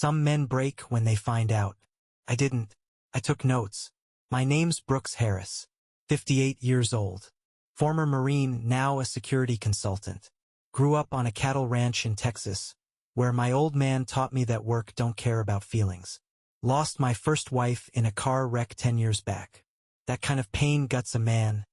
Some men break when they find out. I didn't. I took notes. My name's Brooks Harris, 58 years old. Former Marine, now a security consultant. Grew up on a cattle ranch in Texas, where my old man taught me that work don't care about feelings. Lost my first wife in a car wreck 10 years back. That kind of pain guts a man.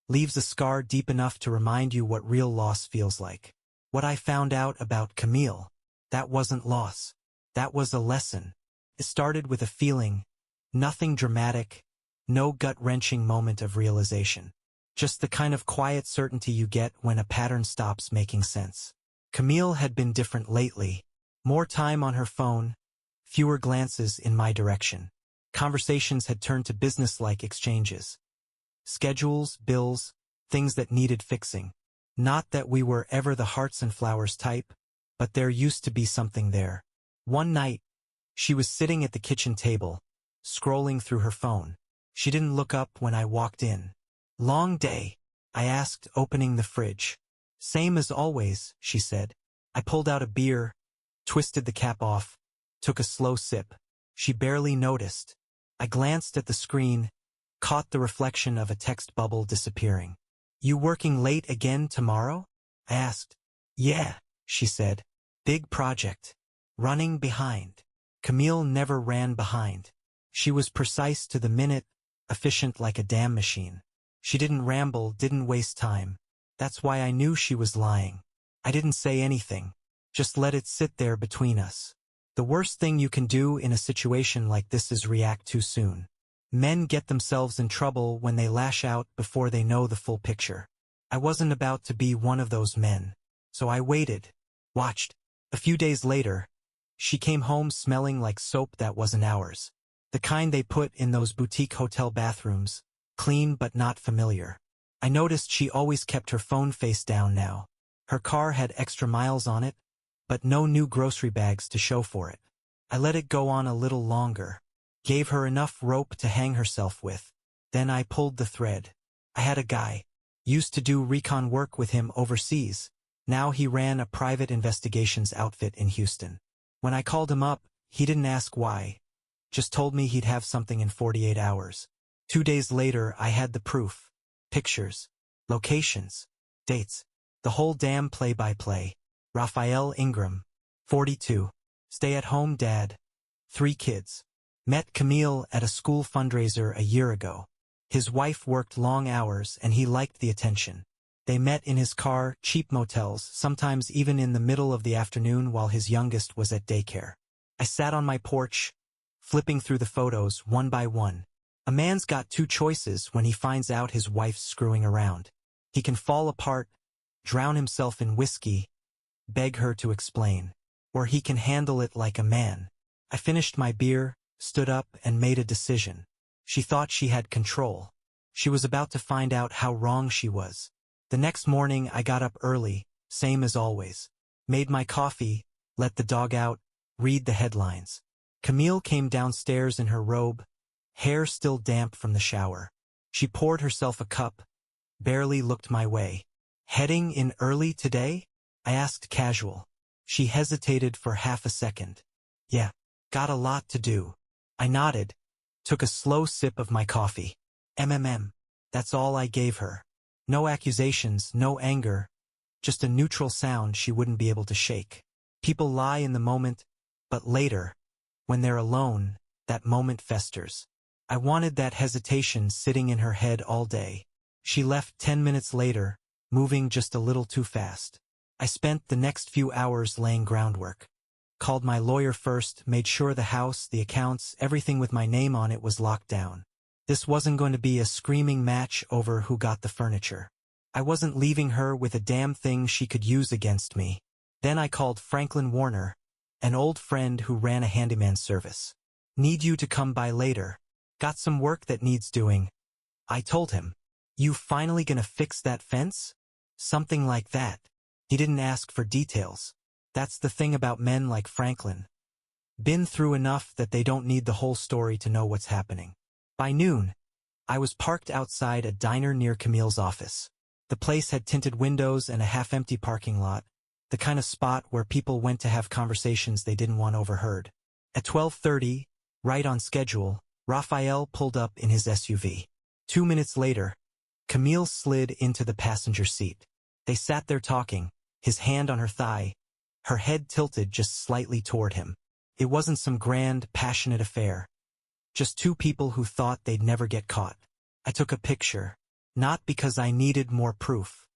Leaves a scar deep enough to remind you what real loss feels like. What I found out about Camille, that wasn't loss. That was a lesson. It started with a feeling. Nothing dramatic. No gut-wrenching moment of realization. Just the kind of quiet certainty you get when a pattern stops making sense. Camille had been different lately. More time on her phone. Fewer glances in my direction. Conversations had turned to business-like exchanges. Schedules, bills, things that needed fixing. Not that we were ever the hearts and flowers type, but there used to be something there. One night, she was sitting at the kitchen table, scrolling through her phone. She didn't look up when I walked in. "Long day?" I asked, opening the fridge. "Same as always," she said. I pulled out a beer, twisted the cap off, took a slow sip. She barely noticed. I glanced at the screen, caught the reflection of a text bubble disappearing. "You working late again tomorrow?" I asked. "Yeah," she said. "Big project. Running behind." Camille never ran behind. She was precise to the minute, efficient like a damn machine. She didn't ramble, didn't waste time. That's why I knew she was lying. I didn't say anything. Just let it sit there between us. The worst thing you can do in a situation like this is react too soon. Men get themselves in trouble when they lash out before they know the full picture. I wasn't about to be one of those men. So I waited, watched. A few days later, she came home smelling like soap that wasn't ours. The kind they put in those boutique hotel bathrooms, clean but not familiar. I noticed she always kept her phone face down now. Her car had extra miles on it, but no new grocery bags to show for it. I let it go on a little longer. Gave her enough rope to hang herself with. Then I pulled the thread. I had a guy. Used to do recon work with him overseas. Now he ran a private investigations outfit in Houston. When I called him up, he didn't ask why. Just told me he'd have something in 48 hours. 2 days later, I had the proof. Pictures. Locations. Dates. The whole damn play-by-play. Raphael Ingram. 42. Stay-at-home dad. 3 kids. Met Camille at a school fundraiser a year ago. His wife worked long hours and he liked the attention. They met in his car, cheap motels, sometimes even in the middle of the afternoon while his youngest was at daycare. I sat on my porch, flipping through the photos one by one. A man's got 2 choices when he finds out his wife's screwing around. He can fall apart, drown himself in whiskey, beg her to explain. Or he can handle it like a man. I finished my beer, stood up and made a decision. She thought she had control. She was about to find out how wrong she was. The next morning I got up early, same as always. Made my coffee, let the dog out, read the headlines. Camille came downstairs in her robe, hair still damp from the shower. She poured herself a cup, barely looked my way. "Heading in early today?" I asked casual. She hesitated for half a second. "Yeah, got a lot to do." I nodded, took a slow sip of my coffee. That's all I gave her. No accusations, no anger, just a neutral sound she wouldn't be able to shake. People lie in the moment, but later, when they're alone, that moment festers. I wanted that hesitation sitting in her head all day. She left 10 minutes later, moving just a little too fast. I spent the next few hours laying groundwork. Called my lawyer first, made sure the house, the accounts, everything with my name on it was locked down. This wasn't going to be a screaming match over who got the furniture. I wasn't leaving her with a damn thing she could use against me. Then I called Franklin Warner, an old friend who ran a handyman service. "Need you to come by later. Got some work that needs doing." I told him. "You finally gonna fix that fence?" Something like that. He didn't ask for details. That's the thing about men like Franklin. Been through enough that they don't need the whole story to know what's happening. By noon, I was parked outside a diner near Camille's office. The place had tinted windows and a half-empty parking lot, the kind of spot where people went to have conversations they didn't want overheard. At 12:30, right on schedule, Raphael pulled up in his SUV. 2 minutes later, Camille slid into the passenger seat. They sat there talking, his hand on her thigh, her head tilted just slightly toward him. It wasn't some grand, passionate affair. Just two people who thought they'd never get caught. I took a picture, not because I needed more proof,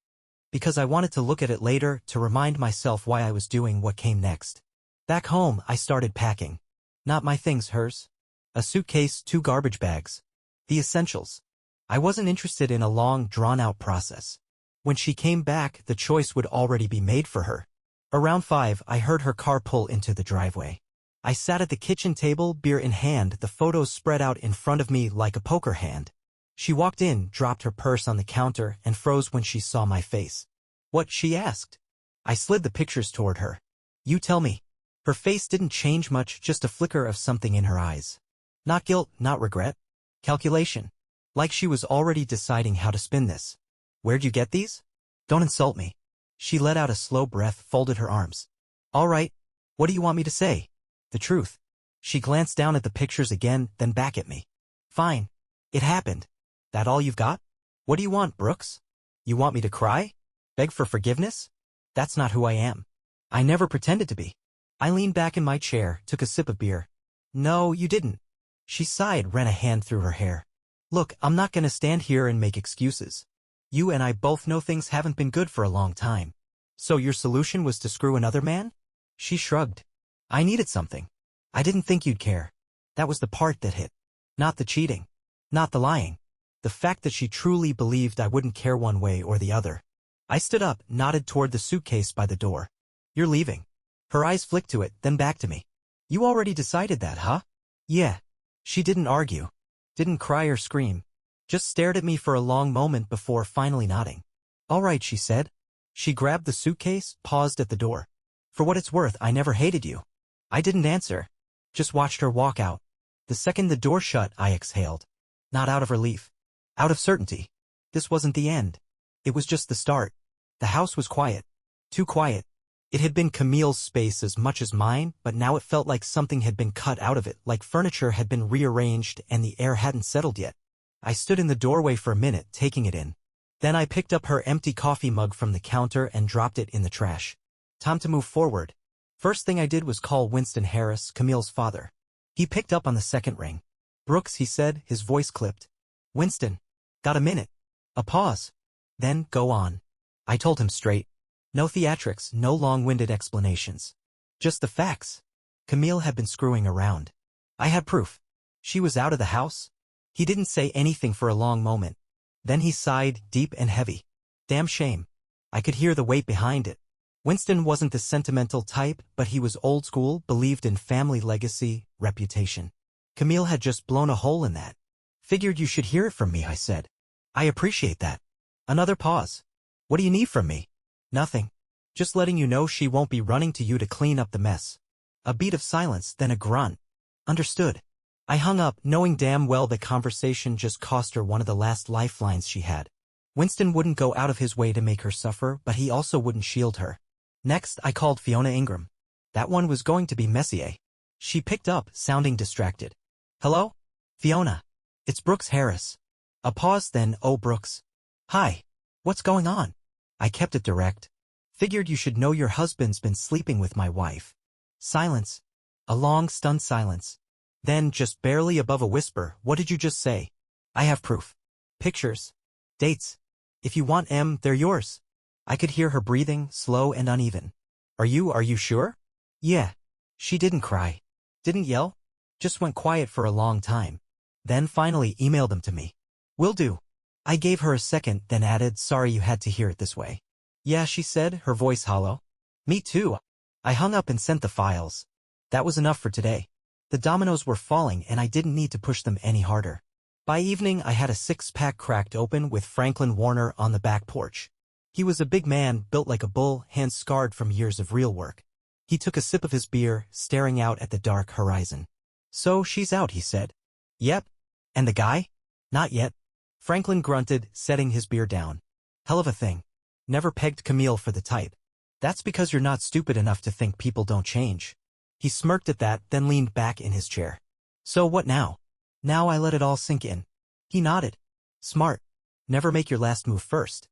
because I wanted to look at it later to remind myself why I was doing what came next. Back home, I started packing. Not my things, hers. A suitcase, 2 garbage bags. The essentials. I wasn't interested in a long, drawn-out process. When she came back, the choice would already be made for her. Around 5, I heard her car pull into the driveway. I sat at the kitchen table, beer in hand, the photos spread out in front of me like a poker hand. She walked in, dropped her purse on the counter, and froze when she saw my face. "What?" she asked. I slid the pictures toward her. "You tell me." Her face didn't change much, just a flicker of something in her eyes. Not guilt, not regret. Calculation. Like she was already deciding how to spin this. "Where'd you get these?" "Don't insult me." She let out a slow breath, folded her arms. "All right. What do you want me to say?" "The truth." She glanced down at the pictures again, then back at me. "Fine. It happened. That all you've got? What do you want, Brooks? You want me to cry? Beg for forgiveness? That's not who I am. I never pretended to be." I leaned back in my chair, took a sip of beer. "No, you didn't." She sighed, ran a hand through her hair. "Look, I'm not gonna stand here and make excuses. You and I both know things haven't been good for a long time. So your solution was to screw another man?" She shrugged. "I needed something. I didn't think you'd care." That was the part that hit. Not the cheating. Not the lying. The fact that she truly believed I wouldn't care one way or the other. I stood up, nodded toward the suitcase by the door. "You're leaving." Her eyes flicked to it, then back to me. "You already decided that, huh?" "Yeah." She didn't argue. Didn't cry or scream. Just stared at me for a long moment before finally nodding. "All right," she said. She grabbed the suitcase, paused at the door. "For what it's worth, I never hated you." I didn't answer. Just watched her walk out. The second the door shut, I exhaled. Not out of relief. Out of certainty. This wasn't the end. It was just the start. The house was quiet. Too quiet. It had been Camille's space as much as mine, but now it felt like something had been cut out of it, like furniture had been rearranged and the air hadn't settled yet. I stood in the doorway for a minute, taking it in. Then I picked up her empty coffee mug from the counter and dropped it in the trash. Time to move forward. First thing I did was call Winston Harris, Camille's father. He picked up on the second ring. "Brooks," he said, his voice clipped. "Winston. Got a minute?" A pause. Then, "Go on." I told him straight. No theatrics, no long-winded explanations. Just the facts. Camille had been screwing around. I had proof. She was out of the house. He didn't say anything for a long moment. Then he sighed, deep and heavy. Damn shame. I could hear the weight behind it. Winston wasn't the sentimental type, but he was old school, believed in family legacy, reputation. Camille had just blown a hole in that. "Figured you should hear it from me," I said. "I appreciate that." Another pause. "What do you need from me?" "Nothing. Just letting you know she won't be running to you to clean up the mess." A beat of silence, then a grunt. "Understood." I hung up, knowing damn well the conversation just cost her one of the last lifelines she had. Winston wouldn't go out of his way to make her suffer, but he also wouldn't shield her. Next, I called Fiona Ingram. That one was going to be Messier. She picked up, sounding distracted. "Hello? Fiona. It's Brooks Harris." A pause, then, "Oh, Brooks. Hi. What's going on?" I kept it direct. "Figured you should know your husband's been sleeping with my wife." Silence. A long, stunned silence. Then, just barely above a whisper, "What did you just say?" "I have proof. Pictures. Dates. If you want 'em, they're yours." I could hear her breathing, slow and uneven. Are you sure?" "Yeah." She didn't cry. Didn't yell. Just went quiet for a long time. Then finally emailed them to me. "Will do." I gave her a second, then added, "Sorry you had to hear it this way." "Yeah," she said, her voice hollow. "Me too." I hung up and sent the files. That was enough for today. The dominoes were falling and I didn't need to push them any harder. By evening, I had a 6-pack cracked open with Franklin Warner on the back porch. He was a big man, built like a bull, hands scarred from years of real work. He took a sip of his beer, staring out at the dark horizon. "So she's out," he said. "Yep." "And the guy?" "Not yet." Franklin grunted, setting his beer down. "Hell of a thing. Never pegged Camille for the type." "That's because you're not stupid enough to think people don't change." He smirked at that, then leaned back in his chair. So what now? Now I let it all sink in. He nodded. Smart. Never make your last move first.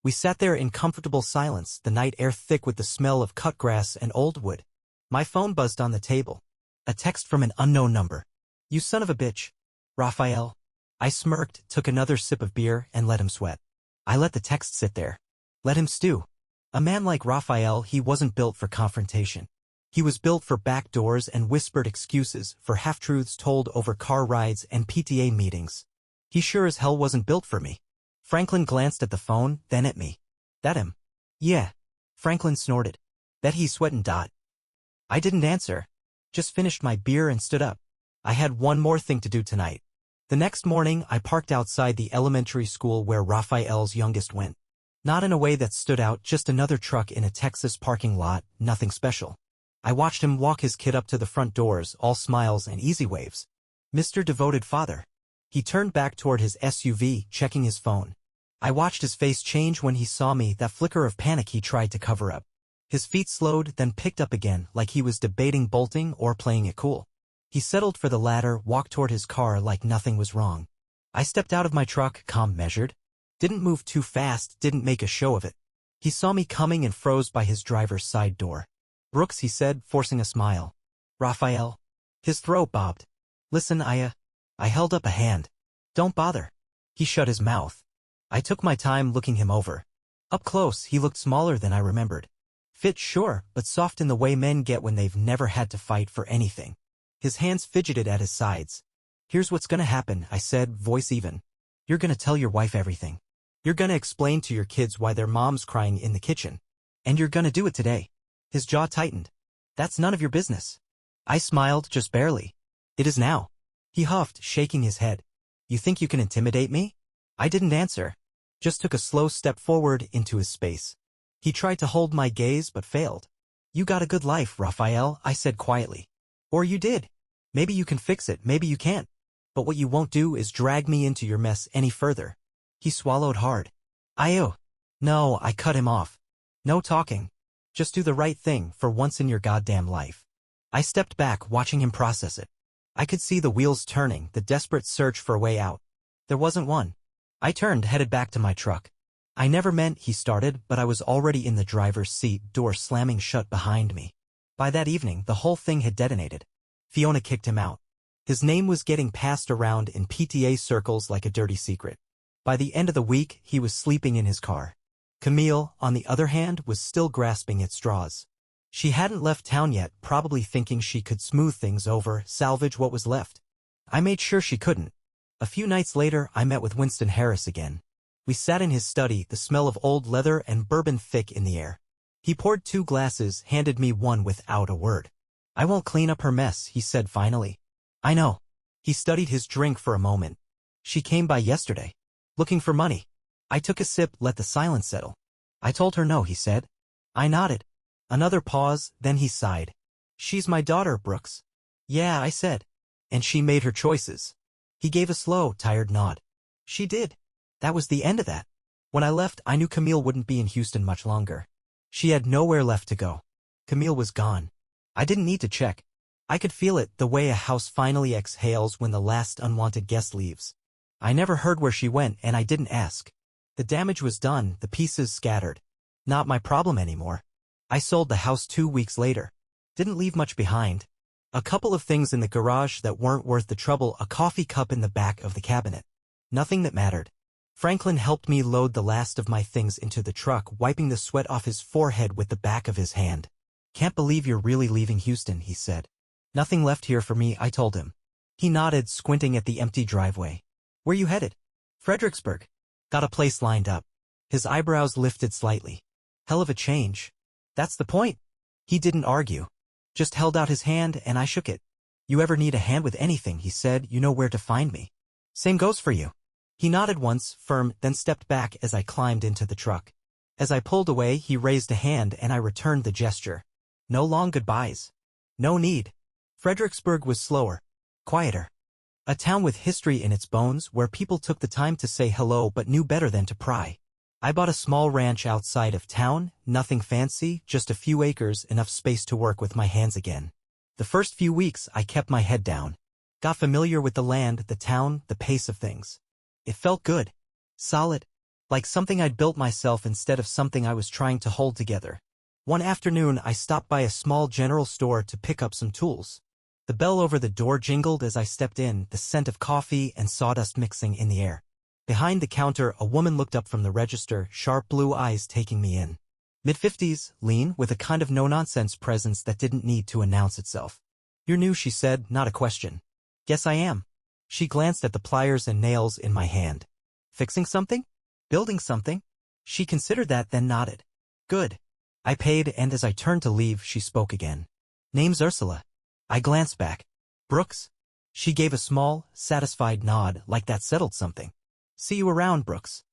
We sat there in comfortable silence, the night air thick with the smell of cut grass and old wood. My phone buzzed on the table. A text from an unknown number. You son of a bitch. Raphael. I smirked, took another sip of beer, and let him sweat. I let the text sit there. Let him stew. A man like Raphael, he wasn't built for confrontation. He was built for back doors and whispered excuses, for half-truths told over car rides and PTA meetings. He sure as hell wasn't built for me. Franklin glanced at the phone, then at me. That him? Yeah. Franklin snorted. Bet he's sweating. I didn't answer. Just finished my beer and stood up. I had one more thing to do tonight. The next morning, I parked outside the elementary school where Raphael's youngest went. Not in a way that stood out, just another truck in a Texas parking lot, nothing special. I watched him walk his kid up to the front doors, all smiles and easy waves. Mr. Devoted Father. He turned back toward his SUV, checking his phone. I watched his face change when he saw me, that flicker of panic he tried to cover up. His feet slowed, then picked up again, like he was debating bolting or playing it cool. He settled for the latter, walked toward his car like nothing was wrong. I stepped out of my truck, calm, measured. Didn't move too fast, didn't make a show of it. He saw me coming and froze by his driver's side door. Brooks, he said, forcing a smile. Raphael. His throat bobbed. Listen, I held up a hand. Don't bother. He shut his mouth. I took my time looking him over. Up close, he looked smaller than I remembered. Fit, sure, but soft in the way men get when they've never had to fight for anything. His hands fidgeted at his sides. Here's what's gonna happen, I said, voice even. You're gonna tell your wife everything. You're gonna explain to your kids why their mom's crying in the kitchen. And you're gonna do it today. His jaw tightened. That's none of your business. I smiled, just barely. It is now. He huffed, shaking his head. You think you can intimidate me? I didn't answer. Just took a slow step forward into his space. He tried to hold my gaze but failed. You got a good life, Raphael, I said quietly. Or you did. Maybe you can fix it, maybe you can't. But what you won't do is drag me into your mess any further. He swallowed hard. No, I cut him off. No talking. Just do the right thing for once in your goddamn life. I stepped back, watching him process it. I could see the wheels turning, the desperate search for a way out. There wasn't one. I turned, headed back to my truck. I never meant, he started, but I was already in the driver's seat, door slamming shut behind me. By that evening, the whole thing had detonated. Fiona kicked him out. His name was getting passed around in PTA circles like a dirty secret. By the end of the week, he was sleeping in his car. Camille, on the other hand, was still grasping at straws. She hadn't left town yet, probably thinking she could smooth things over, salvage what was left. I made sure she couldn't. A few nights later, I met with Winston Harris again. We sat in his study, the smell of old leather and bourbon thick in the air. He poured 2 glasses, handed me one without a word. I won't clean up her mess, he said finally. I know. He studied his drink for a moment. She came by yesterday. Looking for money. I took a sip, let the silence settle. I told her no, he said. I nodded. Another pause, then he sighed. She's my daughter, Brooks. Yeah, I said. And she made her choices. He gave a slow, tired nod. She did. That was the end of that. When I left, I knew Camille wouldn't be in Houston much longer. She had nowhere left to go. Camille was gone. I didn't need to check. I could feel it, the way a house finally exhales when the last unwanted guest leaves. I never heard where she went, and I didn't ask. The damage was done, the pieces scattered. Not my problem anymore. I sold the house 2 weeks later. Didn't leave much behind. A couple of things in the garage that weren't worth the trouble, a coffee cup in the back of the cabinet. Nothing that mattered. Franklin helped me load the last of my things into the truck, wiping the sweat off his forehead with the back of his hand. Can't believe you're really leaving Houston, he said. Nothing left here for me, I told him. He nodded, squinting at the empty driveway. Where you headed? Fredericksburg. Got a place lined up. His eyebrows lifted slightly. Hell of a change. That's the point. He didn't argue. Just held out his hand and I shook it. You ever need a hand with anything, he said, you know where to find me. Same goes for you. He nodded once, firm, then stepped back as I climbed into the truck. As I pulled away, he raised a hand and I returned the gesture. No long goodbyes. No need. Fredericksburg was slower. Quieter. A town with history in its bones where people took the time to say hello but knew better than to pry. I bought a small ranch outside of town, nothing fancy, just a few acres, enough space to work with my hands again. The first few weeks, I kept my head down. Got familiar with the land, the town, the pace of things. It felt good. Solid. Like something I'd built myself instead of something I was trying to hold together. One afternoon, I stopped by a small general store to pick up some tools. The bell over the door jingled as I stepped in, the scent of coffee and sawdust mixing in the air. Behind the counter, a woman looked up from the register, sharp blue eyes taking me in. Mid-50s, lean, with a kind of no-nonsense presence that didn't need to announce itself. "You're new," she said, not a question. "Guess I am." She glanced at the pliers and nails in my hand. "Fixing something? Building something?" She considered that, then nodded. "Good." I paid, and as I turned to leave, she spoke again. "Name's Ursula." I glanced back. "Brooks?" She gave a small, satisfied nod, like that settled something. "See you around, Brooks."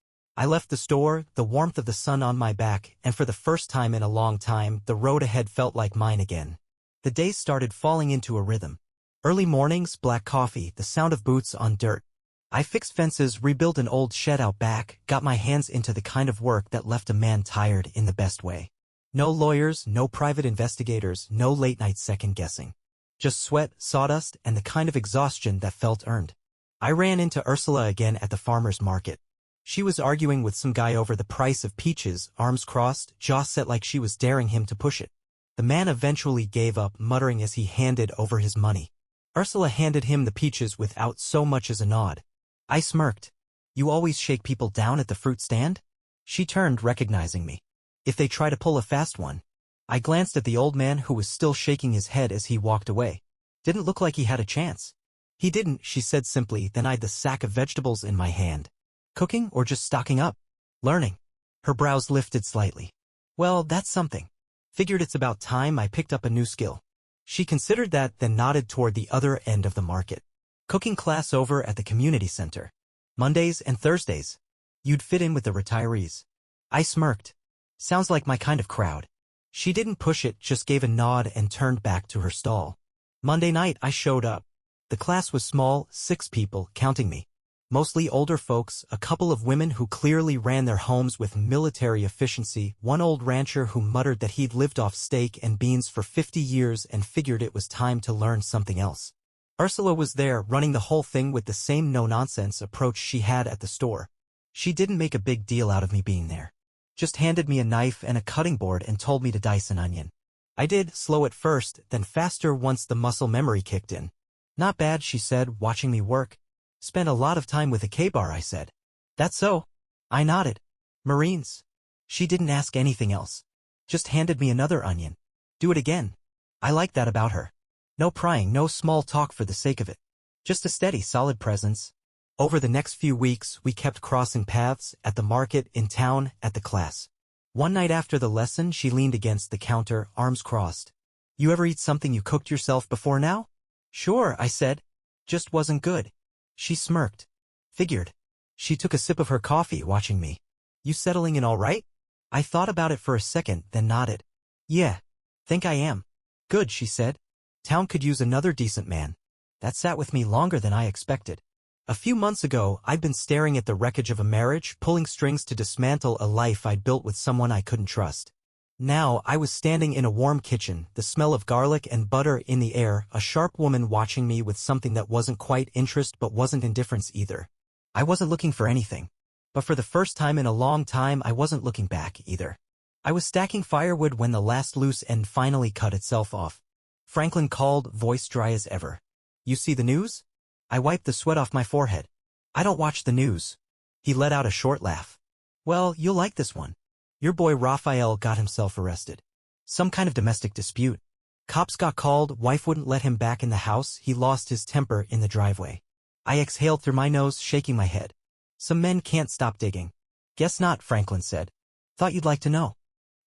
I left the store, the warmth of the sun on my back, and for the first time in a long time, the road ahead felt like mine again. The days started falling into a rhythm. Early mornings, black coffee, the sound of boots on dirt. I fixed fences, rebuilt an old shed out back, got my hands into the kind of work that left a man tired in the best way. No lawyers, no private investigators, no late-night second-guessing. Just sweat, sawdust, and the kind of exhaustion that felt earned. I ran into Ursula again at the farmer's market. She was arguing with some guy over the price of peaches, arms crossed, jaw set like she was daring him to push it. The man eventually gave up, muttering as he handed over his money. Ursula handed him the peaches without so much as a nod. I smirked. "You always shake people down at the fruit stand?" She turned, recognizing me. "If they try to pull a fast one." I glanced at the old man who was still shaking his head as he walked away. Didn't look like he had a chance. "He didn't," she said simply, then eyed the sack of vegetables in my hand. "Cooking or just stocking up?" "Learning." Her brows lifted slightly. "Well, that's something. Figured it's about time I picked up a new skill." She considered that, then nodded toward the other end of the market. "Cooking class over at the community center. Mondays and Thursdays. You'd fit in with the retirees." I smirked. "Sounds like my kind of crowd." She didn't push it, just gave a nod and turned back to her stall. Monday night, I showed up. The class was small, 6 people, counting me. Mostly older folks, a couple of women who clearly ran their homes with military efficiency, one old rancher who muttered that he'd lived off steak and beans for 50 years and figured it was time to learn something else. Ursula was there, running the whole thing with the same no-nonsense approach she had at the store. She didn't make a big deal out of me being there. Just handed me a knife and a cutting board and told me to dice an onion. I did, slow at first, then faster once the muscle memory kicked in. "Not bad," she said, watching me work. "Spent a lot of time with a K-bar," I said. "That's so?" I nodded. "Marines." She didn't ask anything else. Just handed me another onion. "Do it again." I liked that about her. No prying, no small talk for the sake of it. Just a steady, solid presence. Over the next few weeks, we kept crossing paths, at the market, in town, at the class. One night after the lesson, she leaned against the counter, arms crossed. "You ever eat something you cooked yourself before now?" "Sure," I said. "Just wasn't good." She smirked. "Figured." She took a sip of her coffee, watching me. "You settling in all right?" I thought about it for a second, then nodded. "Yeah. Think I am." "Good," she said. "Town could use another decent man." That sat with me longer than I expected. A few months ago, I'd been staring at the wreckage of a marriage, pulling strings to dismantle a life I'd built with someone I couldn't trust. Now, I was standing in a warm kitchen, the smell of garlic and butter in the air, a sharp woman watching me with something that wasn't quite interest but wasn't indifference either. I wasn't looking for anything. But for the first time in a long time, I wasn't looking back either. I was stacking firewood when the last loose end finally cut itself off. Franklin called, voice dry as ever. "You see the news?" I wiped the sweat off my forehead. "I don't watch the news." He let out a short laugh. "Well, you'll like this one. Your boy Raphael got himself arrested. Some kind of domestic dispute. Cops got called, wife wouldn't let him back in the house, he lost his temper in the driveway." I exhaled through my nose, shaking my head. "Some men can't stop digging." "Guess not," Franklin said. "Thought you'd like to know."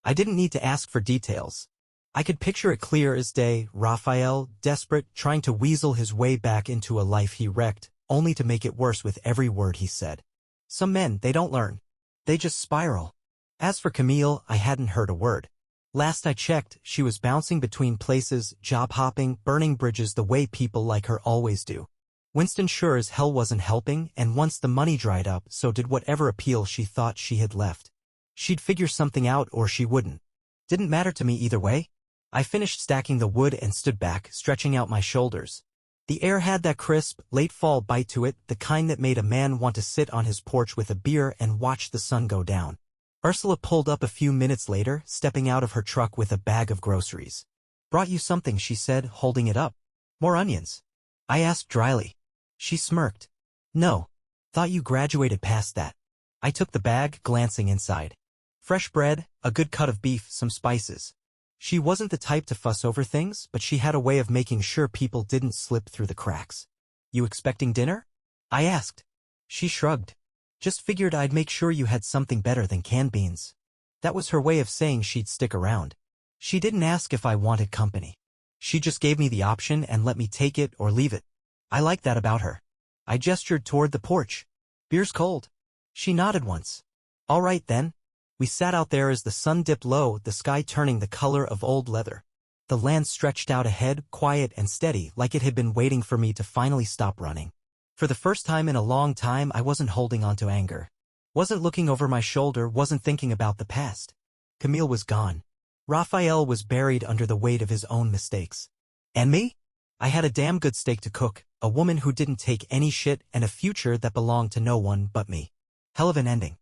I didn't need to ask for details. I could picture it clear as day, Raphael, desperate, trying to weasel his way back into a life he wrecked, only to make it worse with every word he said. Some men, they don't learn. They just spiral. As for Camille, I hadn't heard a word. Last I checked, she was bouncing between places, job-hopping, burning bridges the way people like her always do. Winston sure as hell wasn't helping, and once the money dried up, so did whatever appeal she thought she had left. She'd figure something out or she wouldn't. Didn't matter to me either way. I finished stacking the wood and stood back, stretching out my shoulders. The air had that crisp, late-fall bite to it, the kind that made a man want to sit on his porch with a beer and watch the sun go down. Ursula pulled up a few minutes later, stepping out of her truck with a bag of groceries. "Brought you something," she said, holding it up. "More onions?" I asked dryly. She smirked. "No. Thought you graduated past that." I took the bag, glancing inside. Fresh bread, a good cut of beef, some spices. She wasn't the type to fuss over things, but she had a way of making sure people didn't slip through the cracks. "You expecting dinner?" I asked. She shrugged. "Just figured I'd make sure you had something better than canned beans." That was her way of saying she'd stick around. She didn't ask if I wanted company. She just gave me the option and let me take it or leave it. I liked that about her. I gestured toward the porch. "Beer's cold." She nodded once. "All right then." We sat out there as the sun dipped low, the sky turning the color of old leather. The land stretched out ahead, quiet and steady, like it had been waiting for me to finally stop running. For the first time in a long time, I wasn't holding on to anger. Wasn't looking over my shoulder, wasn't thinking about the past. Camille was gone. Raphael was buried under the weight of his own mistakes. And me? I had a damn good steak to cook, a woman who didn't take any shit, and a future that belonged to no one but me. Hell of an ending.